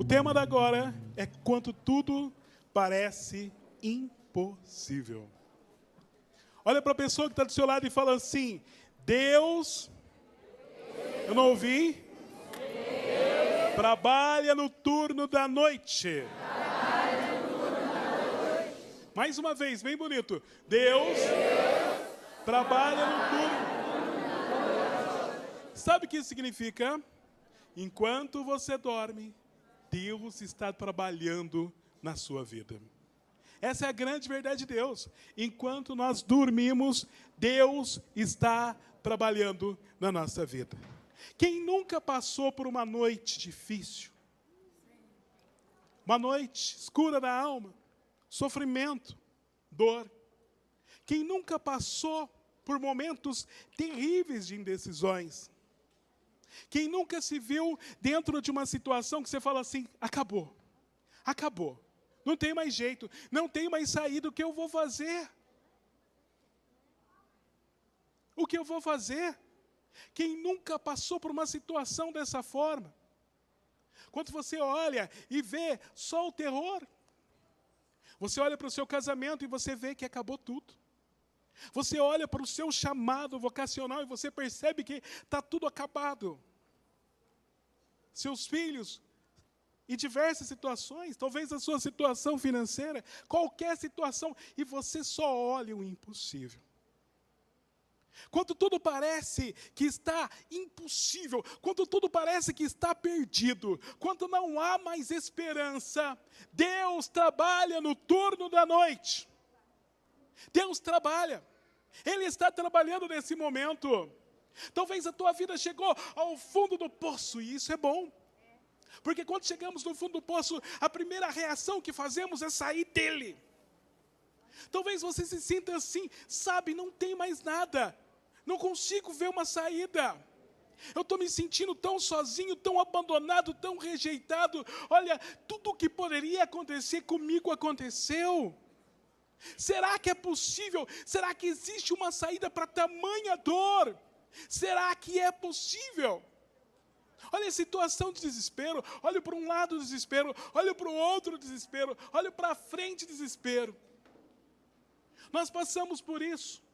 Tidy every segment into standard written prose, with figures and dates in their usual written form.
tema da agora é quando tudo parece impossível. Olha para a pessoa que está do seu lado e fala assim: Deus, eu não ouvi, trabalha no turno da noite. Mais uma vez, bem bonito. Deus trabalha no turno. Sabe o que isso significa? Enquanto você dorme, Deus está trabalhando na sua vida. Essa é a grande verdade de Deus. Enquanto nós dormimos, Deus está trabalhando na nossa vida. Quem nunca passou por uma noite difícil? Uma noite escura na alma, sofrimento, dor. Quem nunca passou por momentos terríveis de indecisões? Quem nunca se viu dentro de uma situação que você fala assim: acabou, acabou, não tem mais jeito, não tem mais saída, o que eu vou fazer? O que eu vou fazer? Quem nunca passou por uma situação dessa forma? Quando você olha e vê só o terror, você olha para o seu casamento e você vê que acabou tudo. Você olha para o seu chamado vocacional e você percebe que está tudo acabado. Seus filhos, em diversas situações, talvez a sua situação financeira, qualquer situação, e você só olha o impossível. Quando tudo parece que está impossível, quando tudo parece que está perdido, quando não há mais esperança, Deus trabalha no turno da noite. Deus trabalha. Ele está trabalhando nesse momento. Talvez a tua vida chegou ao fundo do poço, e isso é bom. Porque quando chegamos no fundo do poço, a primeira reação que fazemos é sair dele. Talvez você se sinta assim, sabe, não tem mais nada. Não consigo ver uma saída. Eu estou me sentindo tão sozinho, tão abandonado, tão rejeitado. Olha, tudo o que poderia acontecer comigo aconteceu. Será que é possível? Será que existe uma saída para tamanha dor? Será que é possível? Olha a situação de desespero. Olha para um lado desespero, olha para o outro desespero, olha para frente desespero. Nós passamos por isso.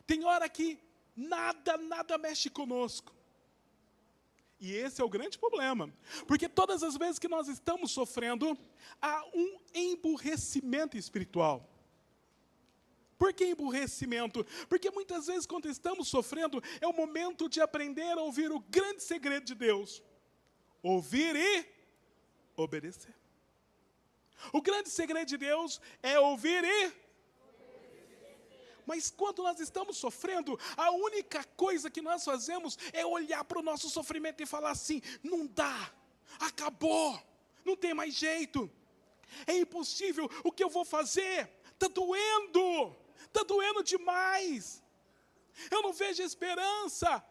Tem hora que nada mexe conosco. E esse é o grande problema. Porque todas as vezes que nós estamos sofrendo, há um emburrecimento espiritual. Por que emburrecimento? Porque muitas vezes quando estamos sofrendo, é o momento de aprender a ouvir o grande segredo de Deus. Ouvir e obedecer. O grande segredo de Deus é ouvir e... Mas quando nós estamos sofrendo, a única coisa que nós fazemos é olhar para o nosso sofrimento e falar assim: não dá, acabou, não tem mais jeito, é impossível, o que eu vou fazer? Está doendo demais, eu não vejo esperança.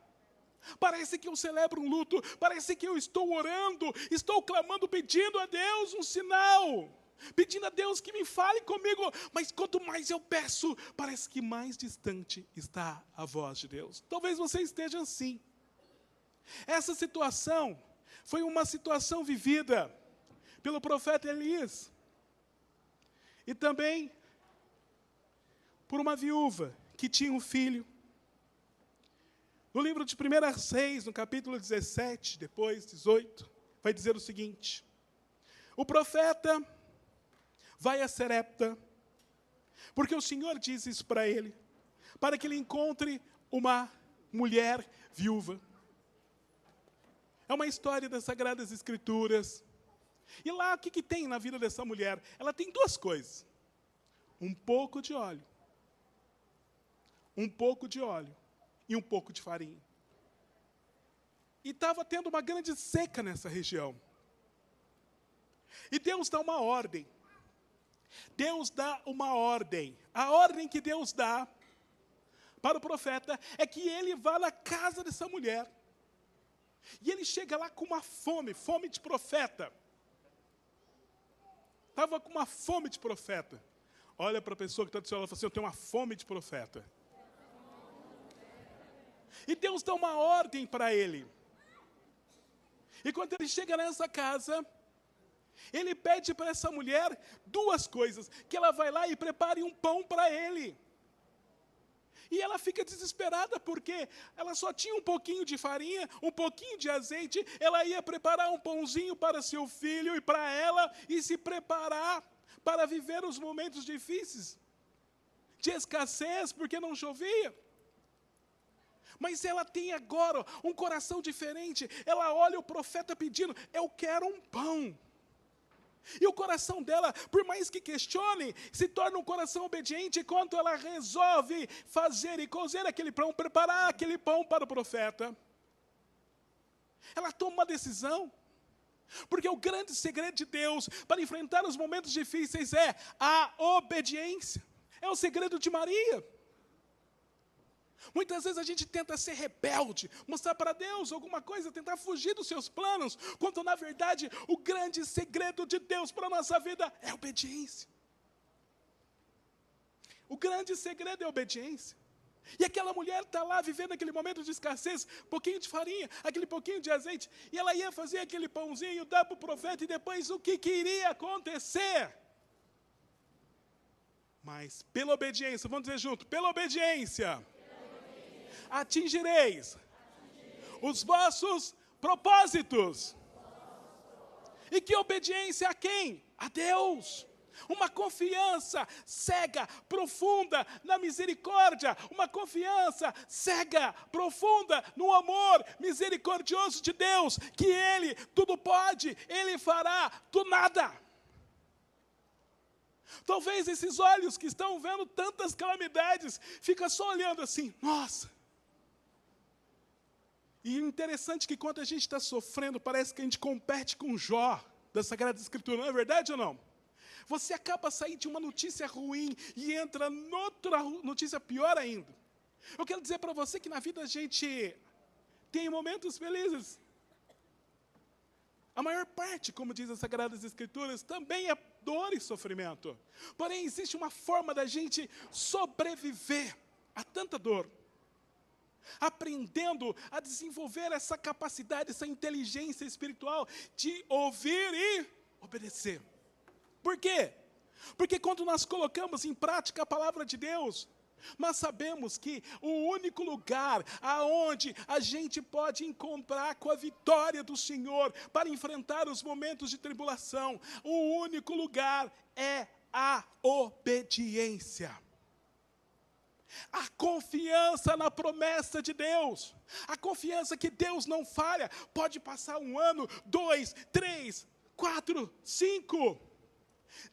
Parece que eu celebro um luto, parece que eu estou orando, estou clamando, pedindo a Deus um sinal. Pedindo a Deus que me fale comigo, mas quanto mais eu peço, parece que mais distante está a voz de Deus. Talvez você esteja assim. Essa situação foi uma situação vivida pelo profeta Elias. E também por uma viúva que tinha um filho. No livro de 1 Reis, no capítulo 17, depois 18, vai dizer o seguinte: o profeta vai a Serepta, porque o Senhor diz isso para ele, para que ele encontre uma mulher viúva. É uma história das Sagradas Escrituras. E lá, o que tem na vida dessa mulher? Ela tem duas coisas: um pouco de óleo e um pouco de farinha. E estava tendo uma grande seca nessa região. E Deus dá uma ordem. Deus dá uma ordem. A ordem que Deus dá para o profeta é que ele vá na casa dessa mulher. E ele chega lá com uma fome de profeta. Estava com uma fome de profeta. Olha para a pessoa que está do seu lado e fala assim: eu tenho uma fome de profeta. E Deus dá uma ordem para ele. E quando ele chega nessa casa, ele pede para essa mulher duas coisas, que ela vai lá e prepare um pão para ele. E ela fica desesperada, porque ela só tinha um pouquinho de farinha, um pouquinho de azeite, ela ia preparar um pãozinho para seu filho e para ela, e se preparar para viver os momentos difíceis, de escassez, porque não chovia. Mas ela tem agora um coração diferente, ela olha o profeta pedindo, eu quero um pão. E o coração dela, por mais que questione, se torna um coração obediente enquanto ela resolve fazer e cozer aquele pão, preparar aquele pão para o profeta. Ela toma uma decisão, porque o grande segredo de Deus para enfrentar os momentos difíceis é a obediência. É o segredo de Maria. Muitas vezes a gente tenta ser rebelde, mostrar para Deus alguma coisa, tentar fugir dos seus planos, quando na verdade o grande segredo de Deus para a nossa vida é a obediência. O grande segredo é a obediência. E aquela mulher está lá vivendo aquele momento de escassez, pouquinho de farinha, aquele pouquinho de azeite, e ela ia fazer aquele pãozinho, dar para o profeta, e depois o que iria acontecer? Mas pela obediência, vamos dizer junto, pela obediência. Atingireis os vossos propósitos. E que obediência a quem? A Deus. Uma confiança cega, profunda na misericórdia. Uma confiança cega, profunda no amor misericordioso de Deus. Que Ele tudo pode, Ele fará do nada. Talvez esses olhos que estão vendo tantas calamidades, ficam só olhando assim, nossa. E o interessante é que quando a gente está sofrendo, parece que a gente compete com Jó, da Sagrada Escritura, não é verdade ou não? Você acaba saindo de uma notícia ruim e entra noutra notícia pior ainda. Eu quero dizer para você que na vida a gente tem momentos felizes. A maior parte, como diz as Sagradas Escrituras, também é dor e sofrimento. Porém, existe uma forma da gente sobreviver a tanta dor, aprendendo a desenvolver essa capacidade, essa inteligência espiritual de ouvir e obedecer. Por quê? Porque quando nós colocamos em prática a palavra de Deus, nós sabemos que o único lugar aonde a gente pode encontrar com a vitória do Senhor para enfrentar os momentos de tribulação, o único lugar é a obediência. A confiança na promessa de Deus, a confiança que Deus não falha. Pode passar 1 ano, 2, 3, 4, 5.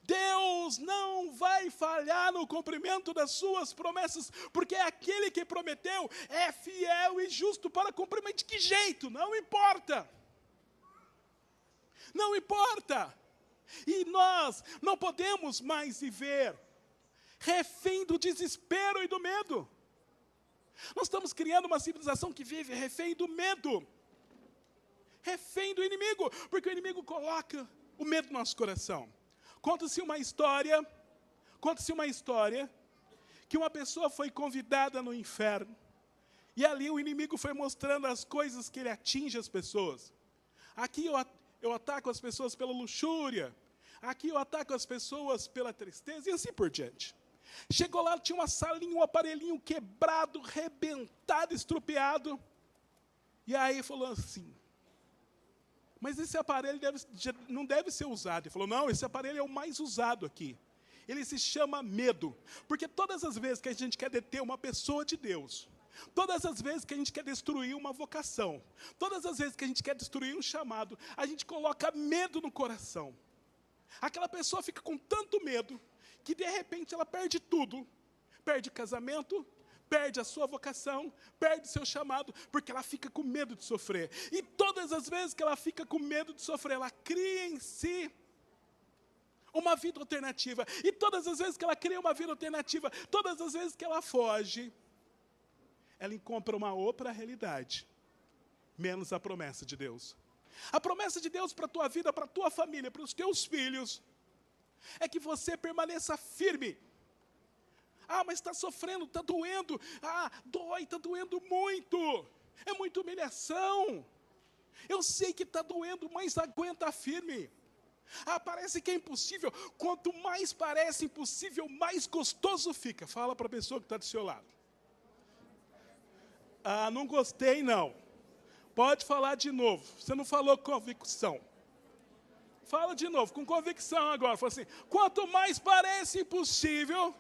Deus não vai falhar no cumprimento das suas promessas, porque aquele que prometeu é fiel e justo para cumprir. Mas de que jeito? Não importa. Não importa. E nós não podemos mais viver refém do desespero e do medo. Nós estamos criando uma civilização que vive refém do medo, refém do inimigo, porque o inimigo coloca o medo no nosso coração. Conta-se uma história que uma pessoa foi convidada no inferno, e ali o inimigo foi mostrando as coisas que ele atinge as pessoas. Aqui eu ataco as pessoas pela luxúria, aqui eu ataco as pessoas pela tristeza, e assim por diante. Chegou lá, tinha uma salinha, um aparelhinho quebrado, rebentado, estrupiado. E aí falou assim, mas esse aparelho não deve ser usado. Ele falou, não, esse aparelho é o mais usado aqui. Ele se chama medo. Porque todas as vezes que a gente quer deter uma pessoa de Deus, todas as vezes que a gente quer destruir uma vocação, todas as vezes que a gente quer destruir um chamado, a gente coloca medo no coração. Aquela pessoa fica com tanto medo, que de repente ela perde tudo, perde casamento, perde a sua vocação, perde seu chamado, porque ela fica com medo de sofrer. E todas as vezes que ela fica com medo de sofrer, ela cria em si uma vida alternativa. E todas as vezes que ela cria uma vida alternativa, todas as vezes que ela foge, ela encontra uma outra realidade, menos a promessa de Deus. A promessa de Deus para a tua vida, para a tua família, para os teus filhos, é que você permaneça firme. Ah, mas está sofrendo, está doendo. Ah, dói, está doendo muito. É muita humilhação. Eu sei que está doendo, mas aguenta firme. Ah, parece que é impossível. Quanto mais parece impossível, mais gostoso fica. Fala para a pessoa que está do seu lado. Ah, não gostei não. Pode falar de novo. Você não falou com convicção. Fala de novo, com convicção agora. Fala assim, quanto mais parece impossível,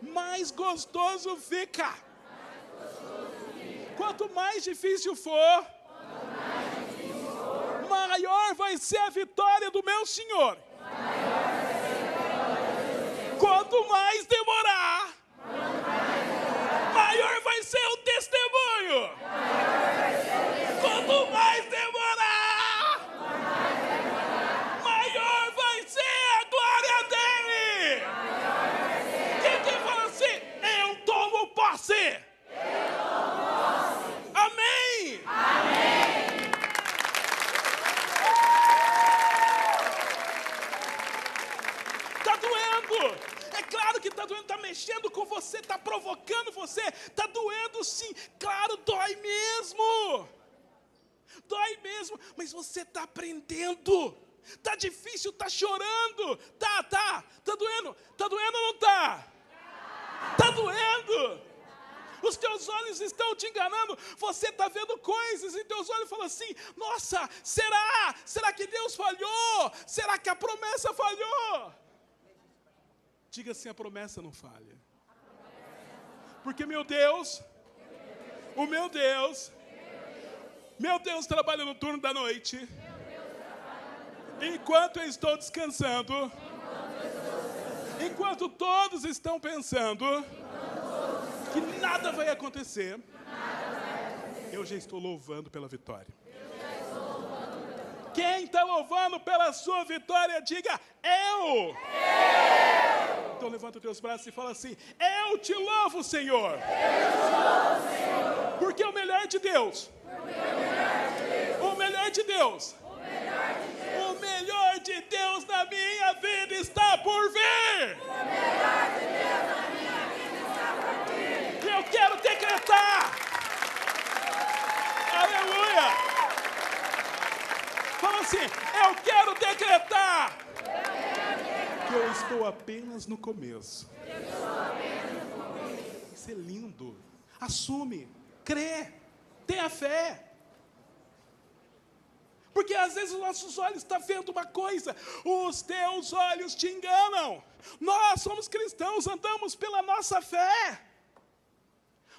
mais gostoso fica. Quanto mais difícil for, maior vai ser a vitória do meu Senhor. Quanto mais demorar, maior vai ser o testemunho. Quanto mais demorar, maior vai ser a glória dele. Quem fala assim, eu tomo posse. Amém. Está doendo. É claro que está doendo, está mexendo com você, está provocando você, está doendo sim, claro, dói mesmo. Dói mesmo, mas você está aprendendo. Está difícil, está chorando. Tá doendo. Está doendo ou não está? Está doendo. Os teus olhos estão te enganando. Você está vendo coisas e teus olhos falam assim, nossa, será? Será que Deus falhou? Será que a promessa falhou? Diga assim, a promessa não falha. Porque meu Deus trabalha no turno da noite. Enquanto eu estou descansando. Enquanto todos estão pensando que nada vai acontecer, eu já estou louvando pela vitória. Quem está louvando pela sua vitória, diga, eu. Então levanta os teus braços e fala assim, eu te louvo, Senhor. Porque o melhor de Deus, o melhor de Deus na minha vida está por vir. E eu quero decretar. Aleluia. Fala assim, eu quero decretar que eu estou apenas no começo. Isso é lindo. Assume, crê, tenha fé. Porque às vezes os nossos olhos estão vendo uma coisa, os teus olhos te enganam. Nós somos cristãos, andamos pela nossa fé.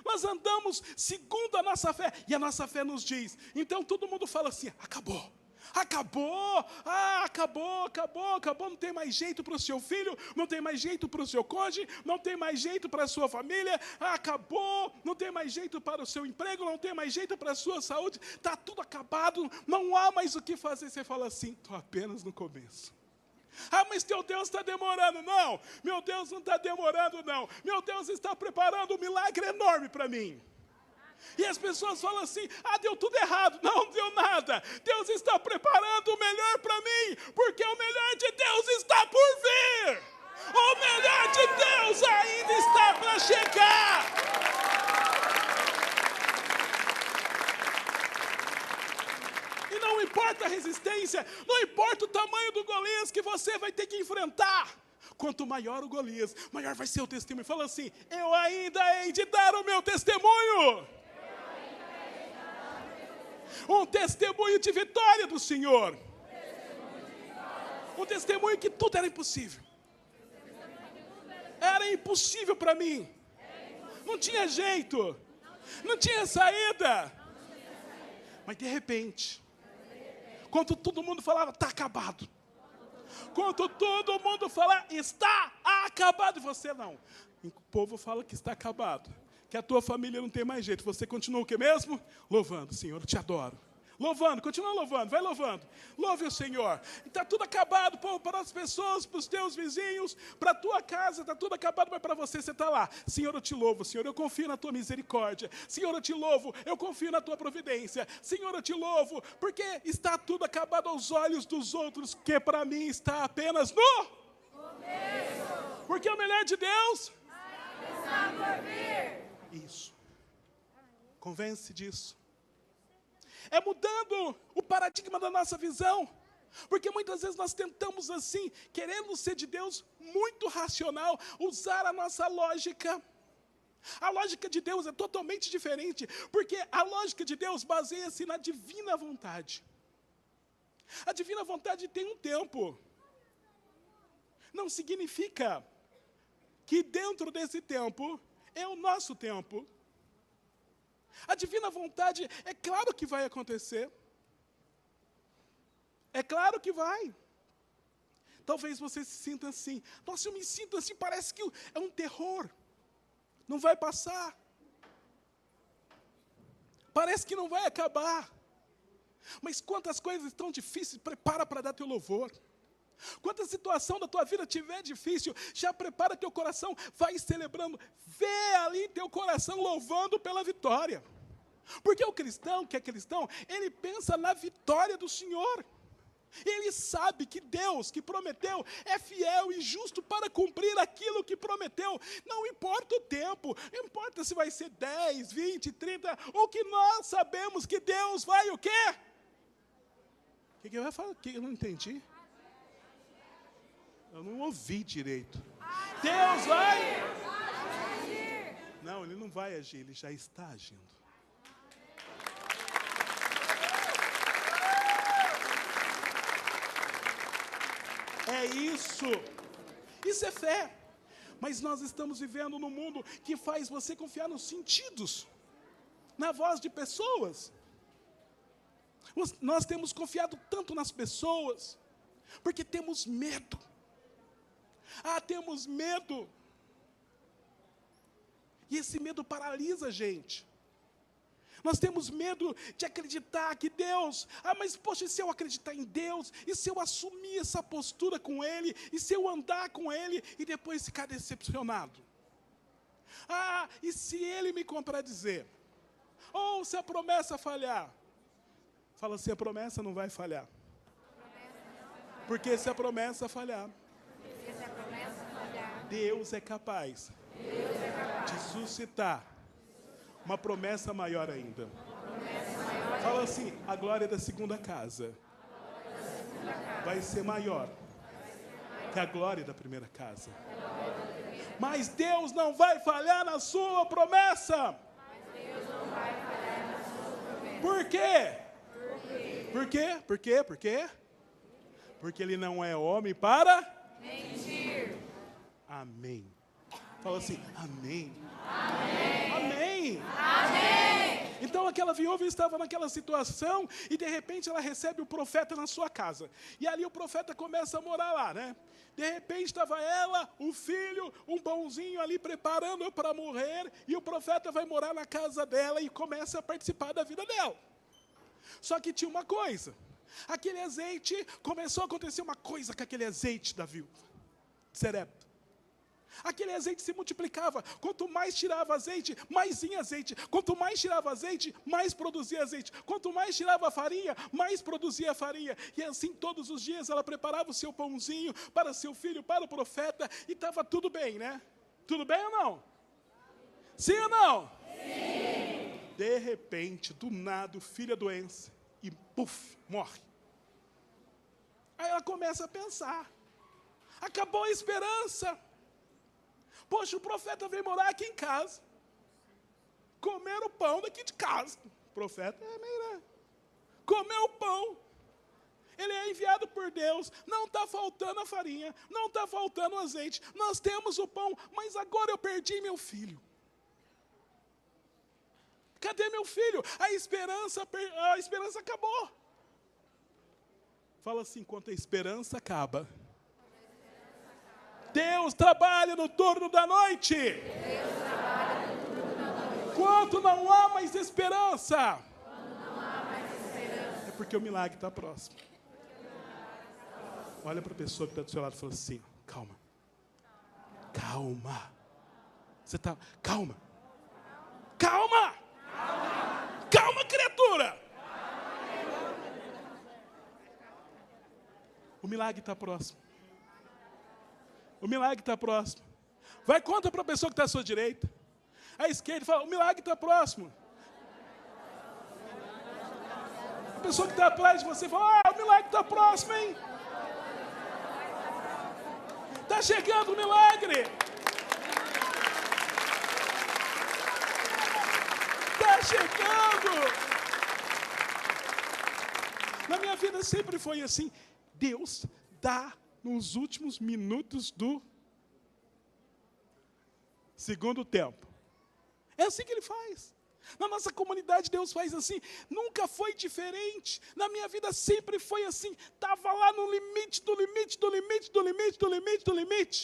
Nós andamos segundo a nossa fé, e a nossa fé nos diz. Então todo mundo fala assim, acabou, não tem mais jeito para o seu filho, não tem mais jeito para o seu cônjuge, não tem mais jeito para a sua família, acabou, não tem mais jeito para o seu emprego, não tem mais jeito para a sua saúde, está tudo acabado, não há mais o que fazer. Você fala assim, estou apenas no começo. Ah, mas teu Deus está demorando. Não, meu Deus não está demorando não, meu Deus está preparando um milagre enorme para mim. E as pessoas falam assim, deu tudo errado. Não deu nada. Deus está preparando o melhor para mim, porque o melhor de Deus está por vir. O melhor de Deus ainda está para chegar. E não importa a resistência, não importa o tamanho do Golias que você vai ter que enfrentar. Quanto maior o Golias, maior vai ser o testemunho. Fala assim, eu ainda hei de dar o meu testemunho. Um testemunho de vitória do Senhor. Um testemunho que tudo era impossível. Era impossível para mim. Não tinha jeito. Não tinha saída. Mas de repente, quando todo mundo falava, está acabado. Quando todo mundo falava, está acabado. E você não. O povo fala que está acabado. Que a tua família não tem mais jeito. Você continua o que mesmo? Louvando, Senhor, eu te adoro. Louvando, continua louvando, vai louvando. Louve o Senhor. Está tudo acabado para as pessoas, para os teus vizinhos, para a tua casa, está tudo acabado, mas para você está lá. Senhor, eu te louvo, Senhor, eu confio na tua misericórdia. Senhor, eu te louvo, eu confio na tua providência. Senhor, eu te louvo, porque está tudo acabado aos olhos dos outros, que para mim está apenas no começo. Porque o melhor de Deus está por vir. Isso. Convence disso. É mudando o paradigma da nossa visão. Porque muitas vezes nós tentamos assim, querendo ser de Deus muito racional, usar a nossa lógica. A lógica de Deus é totalmente diferente, porque a lógica de Deus baseia-se na divina vontade. A divina vontade tem um tempo. Não significa que dentro desse tempo é o nosso tempo. A divina vontade é claro que vai acontecer. É claro que vai. Talvez você se sinta assim. Nossa, eu me sinto assim, parece que é um terror. Não vai passar. Parece que não vai acabar. Mas quantas coisas estão difíceis, prepara para dar teu louvor. Quando a situação da tua vida estiver difícil, já prepara teu coração, vai celebrando. Vê ali teu coração louvando pela vitória. Porque o cristão, que é cristão, ele pensa na vitória do Senhor. Ele sabe que Deus, que prometeu, é fiel e justo para cumprir aquilo que prometeu. Não importa o tempo, não importa se vai ser 10, 20, 30, o que nós sabemos que Deus vai o quê? O que vai falar? O que eu não entendi? Eu não ouvi direito. Deus vai... Não, ele não vai agir, ele já está agindo. É isso. Isso é fé. Mas nós estamos vivendo num mundo que faz você confiar nos sentidos, na voz de pessoas. Nós temos confiado tanto nas pessoas, porque temos medo. Temos medo. E esse medo paralisa a gente. Nós temos medo de acreditar que Deus... mas poxa, e se eu acreditar em Deus? E se eu assumir essa postura com Ele? E se eu andar com Ele e depois ficar decepcionado? E se Ele me contradizer? Ou se a promessa falhar? Fala assim, a promessa não vai falhar. Porque se a promessa falhar, Deus é capaz de suscitar uma promessa maior ainda. Fala assim, a glória da segunda casa vai ser maior que a glória da primeira casa. Mas Deus não vai falhar na sua promessa. Por quê? Por quê? Por quê? Por quê? Porque Ele não é homem para mentir. Amém. Fala assim, amém. Amém. Amém. Amém. Então aquela viúva estava naquela situação e de repente ela recebe o profeta na sua casa. E ali o profeta começa a morar lá, né? De repente estava ela, o filho, um pãozinho ali preparando para morrer e o profeta vai morar na casa dela e começa a participar da vida dela. Só que tinha uma coisa. Aquele azeite, começou a acontecer uma coisa com aquele azeite da viúva. Serepta. Aquele azeite se multiplicava. Quanto mais tirava azeite, mais vinha azeite. Quanto mais tirava azeite, mais produzia azeite. Quanto mais tirava farinha, mais produzia farinha. E assim todos os dias ela preparava o seu pãozinho para seu filho, para o profeta. E estava tudo bem, né? Tudo bem ou não? Sim ou não? Sim. De repente, do nada, o filho é doença. E puf, morre. Aí ela começa a pensar. Acabou a esperança. Poxa, o profeta veio morar aqui em casa. Comer o pão daqui de casa. O profeta é meio, né? Comer o pão. Ele é enviado por Deus. Não está faltando a farinha. Não está faltando o azeite. Nós temos o pão. Mas agora eu perdi meu filho. Cadê meu filho? A esperança acabou. Fala assim, enquanto a esperança acaba... Deus trabalha no turno da noite. Quando não há mais esperança. É porque o milagre está próximo. Olha para a pessoa que está do seu lado e fala assim, calma. Calma. Você está, calma. Calma. Calma, criatura. O milagre está próximo. O milagre está próximo. Vai, conta para a pessoa que está à sua direita. À esquerda, fala, o milagre está próximo. pessoa que está atrás de você e fala, o milagre está próximo, hein? Está chegando o milagre. Está chegando. Na minha vida sempre foi assim. Deus dá nos últimos minutos do segundo tempo. É assim que Ele faz. Na nossa comunidade, Deus faz assim. Nunca foi diferente. Na minha vida sempre foi assim. Estava lá no limite, do limite, do limite, do limite, do limite, do limite.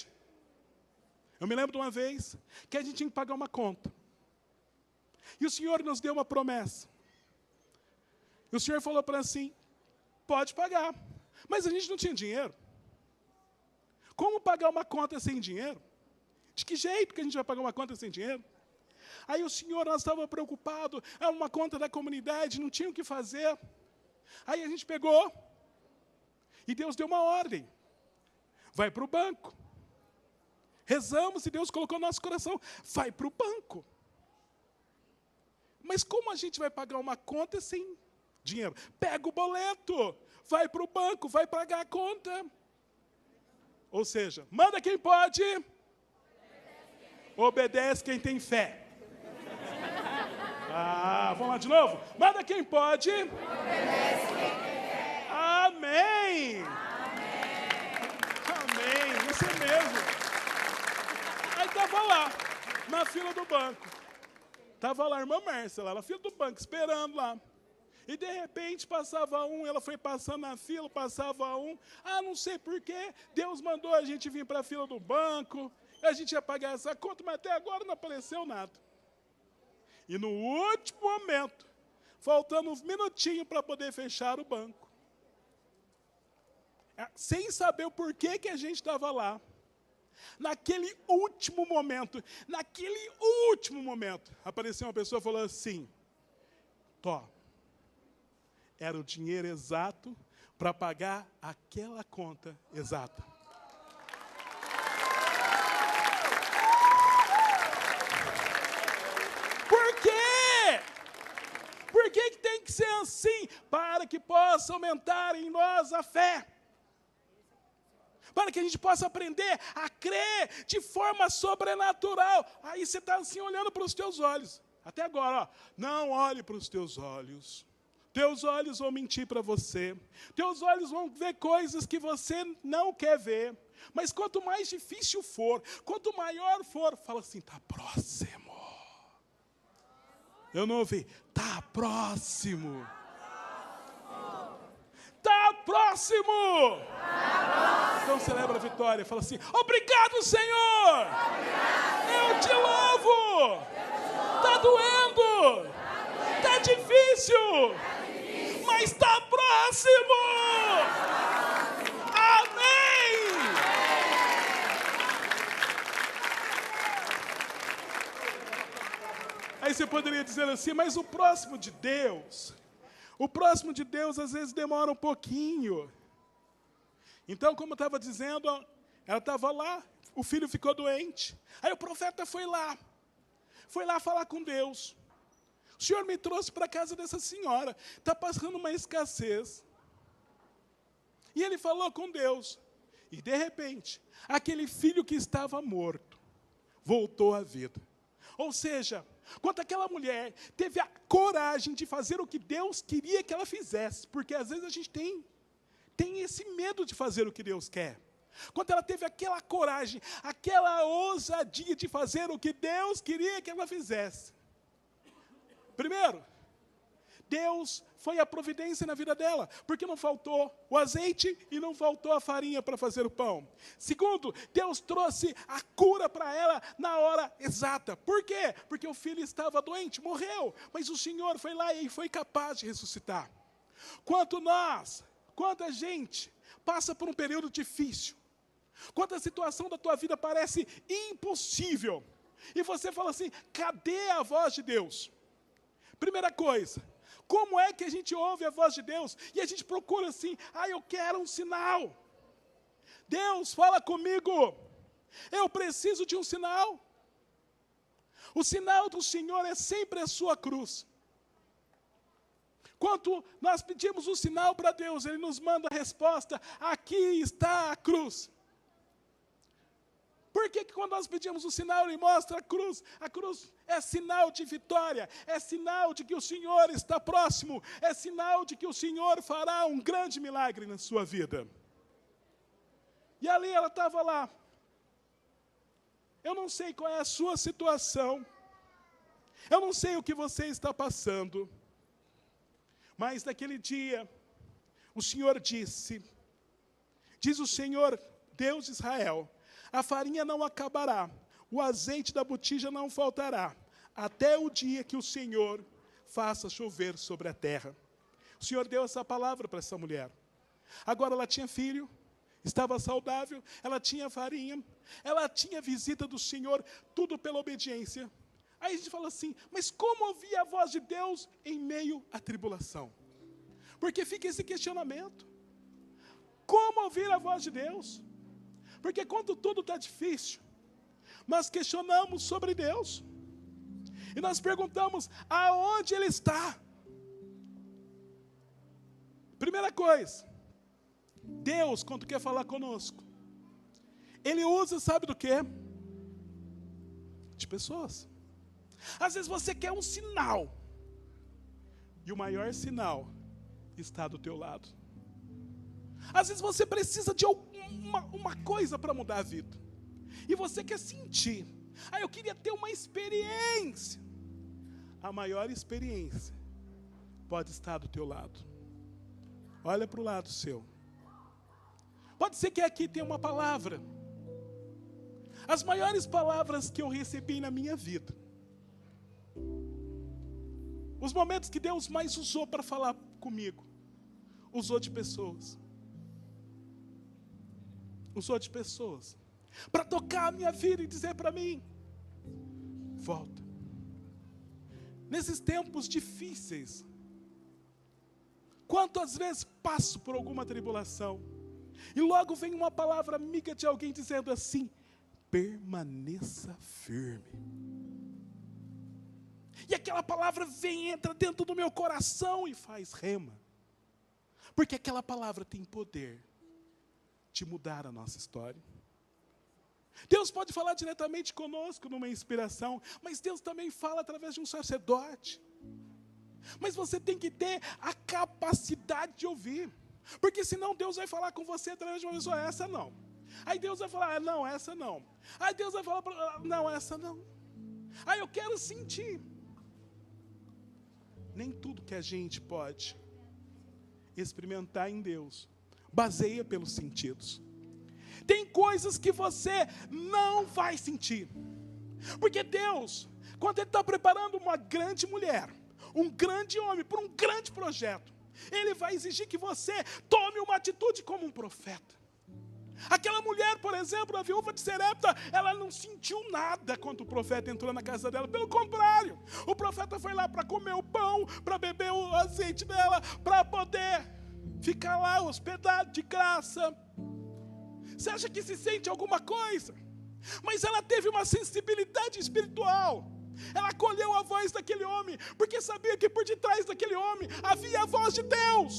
Eu me lembro de uma vez que a gente tinha que pagar uma conta. E o Senhor nos deu uma promessa. E o Senhor falou para assim, pode pagar. Mas a gente não tinha dinheiro. Como pagar uma conta sem dinheiro? De que jeito que a gente vai pagar uma conta sem dinheiro? Aí o Senhor, nós estávamos preocupados, era uma conta da comunidade, não tinha o que fazer. Aí a gente pegou, e Deus deu uma ordem. Vai para o banco. Rezamos e Deus colocou no nosso coração, vai para o banco. Mas como a gente vai pagar uma conta sem dinheiro? Pega o boleto, vai para o banco, vai pagar a conta. Ou seja, manda quem pode, obedece quem tem fé. Vamos lá de novo? Manda quem pode, obedece quem tem fé. Amém. Amém, isso é mesmo. Aí estava lá, na fila do banco. Estava lá a irmã Mércia, lá na fila do banco, esperando lá. E de repente passava um, ela foi passando na fila, passava um. Não sei porquê, Deus mandou a gente vir para a fila do banco. A gente ia pagar essa conta, mas até agora não apareceu nada. E no último momento, faltando uns minutinhos para poder fechar o banco. Sem saber o porquê que a gente estava lá. Naquele último momento, apareceu uma pessoa e falou assim, era o dinheiro exato para pagar aquela conta exata. Por quê? Por que tem que ser assim? Para que possa aumentar em nós a fé. Para que a gente possa aprender a crer de forma sobrenatural. Aí você está assim olhando para os teus olhos. Até agora, não olhe para os teus olhos. Teus olhos vão mentir para você. Teus olhos vão ver coisas que você não quer ver. Mas quanto mais difícil for, quanto maior for, fala assim, está próximo. Eu não ouvi, está próximo. Está próximo. Então celebra a vitória. Fala assim, obrigado, Senhor. Eu te louvo. Está doendo. Está difícil. Mas está próximo. Amém. Aí você poderia dizer assim, mas o próximo de Deus às vezes demora um pouquinho. Então, como eu estava dizendo, ela estava lá, o filho ficou doente. Aí o profeta foi lá falar com Deus. O Senhor me trouxe para a casa dessa senhora, está passando uma escassez. E ele falou com Deus. E, de repente, aquele filho que estava morto, voltou à vida. Ou seja, quando aquela mulher teve a coragem de fazer o que Deus queria que ela fizesse, porque às vezes a gente tem esse medo de fazer o que Deus quer. Quando ela teve aquela coragem, aquela ousadia de fazer o que Deus queria que ela fizesse. Primeiro, Deus foi a providência na vida dela, porque não faltou o azeite e não faltou a farinha para fazer o pão. Segundo, Deus trouxe a cura para ela na hora exata. Por quê? Porque o filho estava doente, morreu, mas o Senhor foi lá e foi capaz de ressuscitar. Quando a gente passa por um período difícil, quando a situação da tua vida parece impossível, e você fala assim, cadê a voz de Deus? Primeira coisa, como é que a gente ouve a voz de Deus? E a gente procura assim, eu quero um sinal. Deus, fala comigo. Eu preciso de um sinal. O sinal do Senhor é sempre a sua cruz. Quando nós pedimos um sinal para Deus, Ele nos manda a resposta: aqui está a cruz. Por que quando nós pedimos um sinal, Ele mostra a cruz? A cruz é sinal de vitória, é sinal de que o Senhor está próximo, é sinal de que o Senhor fará um grande milagre na sua vida. E ali ela estava lá. Eu não sei qual é a sua situação, eu não sei o que você está passando, mas naquele dia, o Senhor disse, diz o Senhor, Deus de Israel, a farinha não acabará, o azeite da botija não faltará, até o dia que o Senhor faça chover sobre a terra. O Senhor deu essa palavra para essa mulher. Agora ela tinha filho, estava saudável, ela tinha farinha, ela tinha visita do Senhor, tudo pela obediência. Aí a gente fala assim, mas como ouvir a voz de Deus em meio à tribulação? Porque fica esse questionamento. Como ouvir a voz de Deus? Porque quando tudo está difícil, nós questionamos sobre Deus. E nós perguntamos, aonde Ele está? Primeira coisa, Deus, quando quer falar conosco, Ele usa, sabe do quê? De pessoas. Às vezes você quer um sinal, e o maior sinal está do teu lado. Às vezes você precisa de uma coisa para mudar a vida, e você quer sentir, eu queria ter uma experiência. A maior experiência pode estar do teu lado. Olha para o lado seu. Pode ser que aqui tenha uma palavra. As maiores palavras que eu recebi na minha vida, os momentos que Deus mais usou para falar comigo, usou de pessoas. Usou de pessoas para tocar a minha vida e dizer para mim, volta. Nesses tempos difíceis, quantas vezes passo por alguma tribulação, e logo vem uma palavra amiga de alguém dizendo assim, permaneça firme. E aquela palavra vem, entra dentro do meu coração e faz rema. Porque aquela palavra tem poder de mudar a nossa história. Deus pode falar diretamente conosco numa inspiração, mas Deus também fala através de um sacerdote. Mas você tem que ter a capacidade de ouvir. Porque senão Deus vai falar com você através de uma pessoa, essa não. Aí Deus vai falar, não, essa não. Aí Deus vai falar, não, essa não. Aí eu quero sentir. Nem tudo que a gente pode experimentar em Deus baseia pelos sentidos. Tem coisas que você não vai sentir. Porque Deus, quando Ele está preparando uma grande mulher, um grande homem para um grande projeto, Ele vai exigir que você tome uma atitude como um profeta. Aquela mulher, por exemplo, a viúva de Serepta, ela não sentiu nada quando o profeta entrou na casa dela. Pelo contrário, o profeta foi lá para comer o pão, para beber o azeite dela, para poder ficar lá hospedado de graça. Você acha que se sente alguma coisa? Mas ela teve uma sensibilidade espiritual. Ela acolheu a voz daquele homem, porque sabia que por detrás daquele homem havia a voz de Deus.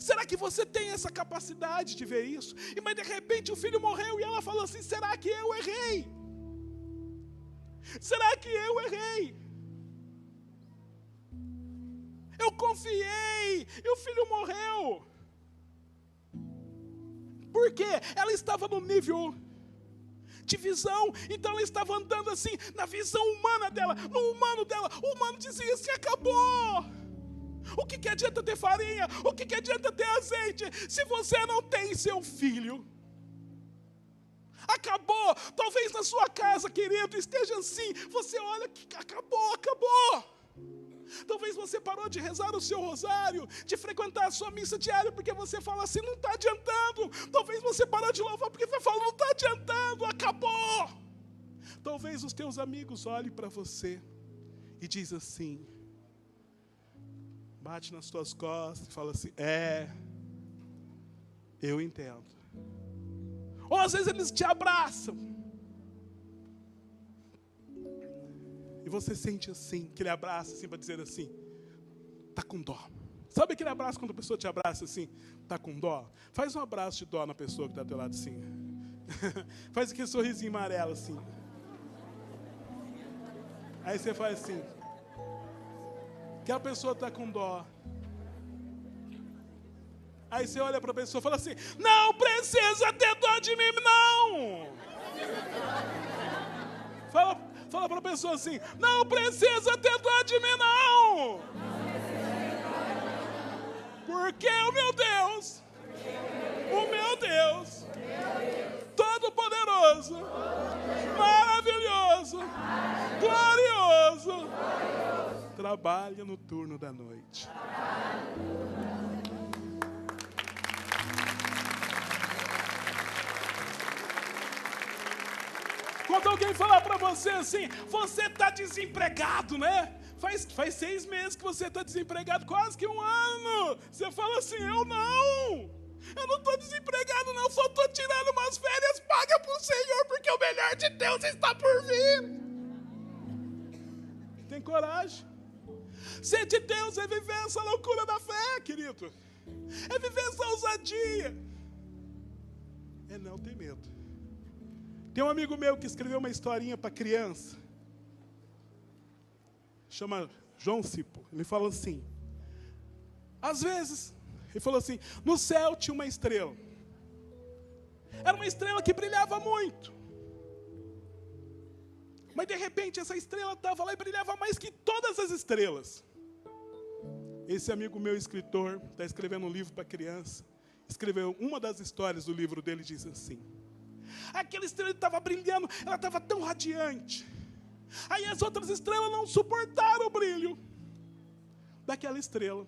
Será que você tem essa capacidade de ver isso? Mas de repente o filho morreu e ela falou assim, será que eu errei? Será que eu errei? Eu confiei e o filho morreu. Por quê? Ela estava no nível de visão, então ela estava andando assim, na visão humana dela, no humano dela. O humano dizia assim, acabou. O que adianta ter farinha? O que adianta ter azeite? Se você não tem seu filho. Acabou. Talvez na sua casa, querido, esteja assim. Você olha que acabou. Talvez você parou de rezar o seu rosário, de frequentar a sua missa diária, porque você fala assim, não está adiantando. Talvez você parou de louvar, porque você fala, não está adiantando, acabou. Talvez os teus amigos olhem para você e dizem assim, bate nas tuas costas e fala assim, eu entendo. Ou às vezes eles te abraçam E você sente assim, aquele abraço assim, para dizer assim, tá com dó. Sabe aquele abraço quando a pessoa te abraça assim, tá com dó? Faz um abraço de dó na pessoa que está ao teu lado assim. Faz aquele sorrisinho amarelo assim. Aí você faz assim. Que a pessoa está com dó. Aí você olha para a pessoa e fala assim, não precisa ter dó de mim, não. Fala para a pessoa assim, não precisa ter dó de mim, não. Porque o meu Deus, Todo-Poderoso, maravilhoso, glorioso, trabalha no turno da noite. Quando alguém falar para você assim, você está desempregado, né? Faz 6 meses que você está desempregado, quase que 1 ano. Você fala assim, eu não estou desempregado não, só estou tirando umas férias pagas para o Senhor, porque o melhor de Deus está por vir. Tem coragem. Ser de Deus é viver essa loucura da fé, querido. É viver essa ousadia. É não ter medo. Tem um amigo meu que escreveu uma historinha para criança. Chama João Cipo. Ele fala assim, às vezes, ele falou assim, no céu tinha uma estrela. Era uma estrela que brilhava muito. Mas de repente essa estrela estava lá e brilhava mais que todas as estrelas. Esse amigo meu, escritor, está escrevendo um livro para criança. Escreveu uma das histórias do livro dele, diz assim. Aquela estrela estava brilhando, ela estava tão radiante. Aí as outras estrelas não suportaram o brilho daquela estrela.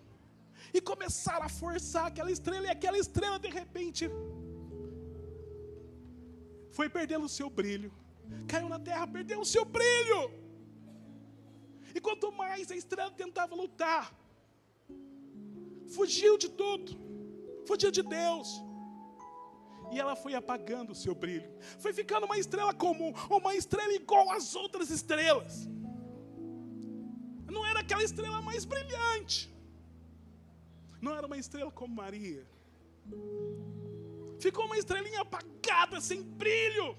E começaram a forçar aquela estrela, e aquela estrela de repente foi perdendo o seu brilho. Caiu na terra, perdeu o seu brilho. E quanto mais a estrela tentava lutar, fugiu de tudo, fugiu de Deus. E ela foi apagando o seu brilho. Foi ficando uma estrela comum, uma estrela igual às outras estrelas. Não era aquela estrela mais brilhante. Não era uma estrela como Maria. Ficou uma estrelinha apagada, sem brilho.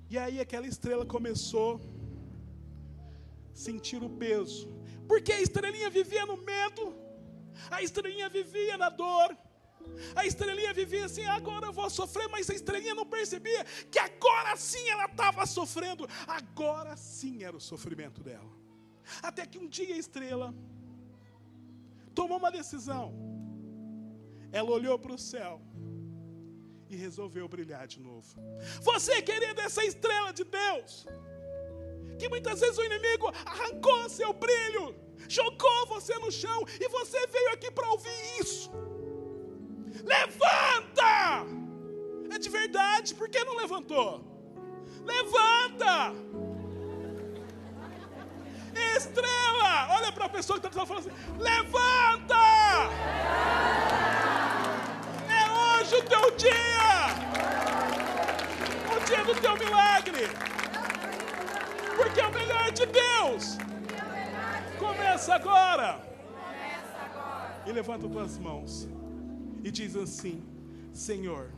E aí aquela estrela começou a sentir o peso. Porque a estrelinha vivia no medo. A estrelinha vivia na dor. A estrelinha vivia assim, agora eu vou sofrer, mas a estrelinha não percebia que agora sim ela estava sofrendo. Agora sim era o sofrimento dela. Até que um dia a estrela tomou uma decisão. Ela olhou para o céu e resolveu brilhar de novo. Você, querido, essa estrela de Deus, que muitas vezes o inimigo arrancou seu brilho, jogou você no chão, e você veio aqui para ouvir isso. Levanta! É de verdade, por que não levantou? Levanta! Estrela! Olha para a pessoa que está falando assim, levanta! É hoje o teu dia! O dia do teu milagre! Porque é o melhor de Deus! Começa agora! E levanta as tuas mãos e diz assim, Senhor,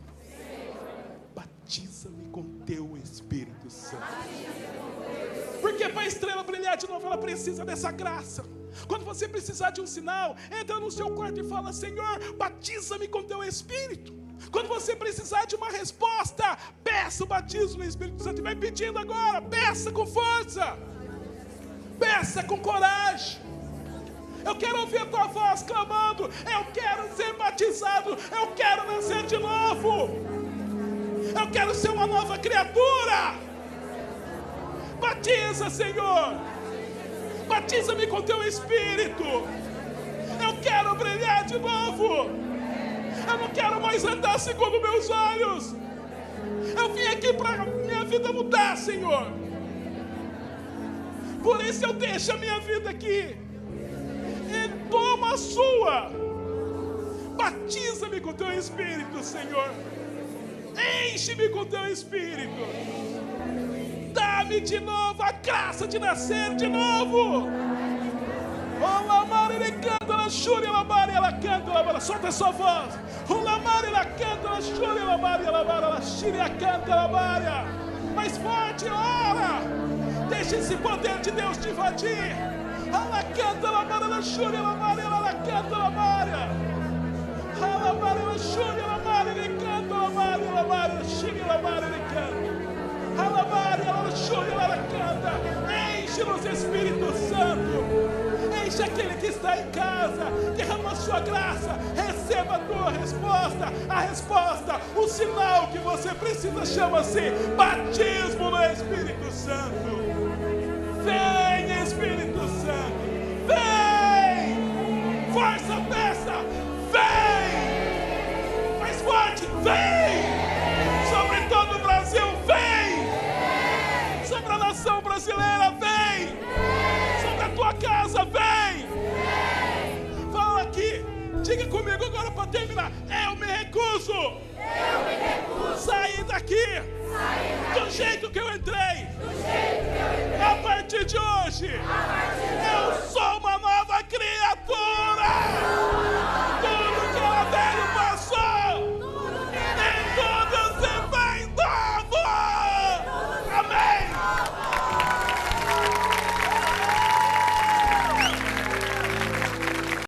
batiza-me com teu Espírito Santo. Porque para a estrela brilhar de novo, ela precisa dessa graça. Quando você precisar de um sinal, entra no seu quarto e fala, Senhor, batiza-me com teu Espírito. Quando você precisar de uma resposta, peça o batismo no Espírito Santo. E vai pedindo agora, peça com força. Peça com coragem. Eu quero ouvir a tua voz clamando, eu quero ser batizado, eu quero nascer de novo. Eu quero ser uma nova criatura. Batiza, Senhor. Batiza-me com teu Espírito. Eu quero brilhar de novo. Eu não quero mais andar segundo meus olhos. Eu vim aqui para minha vida mudar, Senhor. Por isso eu deixo a minha vida aqui e toma a sua. Batiza-me com teu Espírito, Senhor. Enche-me com teu Espírito. Dá-me de novo a graça de nascer de novo. Solta a sua voz. Mais forte, ora. Deixa esse poder de Deus te invadir. Enche-nos, Espírito Santo. Enche aquele que está em casa. Derrama a sua graça. Receba a tua resposta. A resposta, o sinal que você precisa chama-se batismo no Espírito Santo. Vem, Espírito Santo. Vem. Força a peça. Vem. Mais forte. Vem. Sobre todo o Brasil. Vem. Sobre a nação brasileira. Vem. Sobre a tua casa. Vem. Fala aqui. Diga comigo agora para terminar. Eu me recuso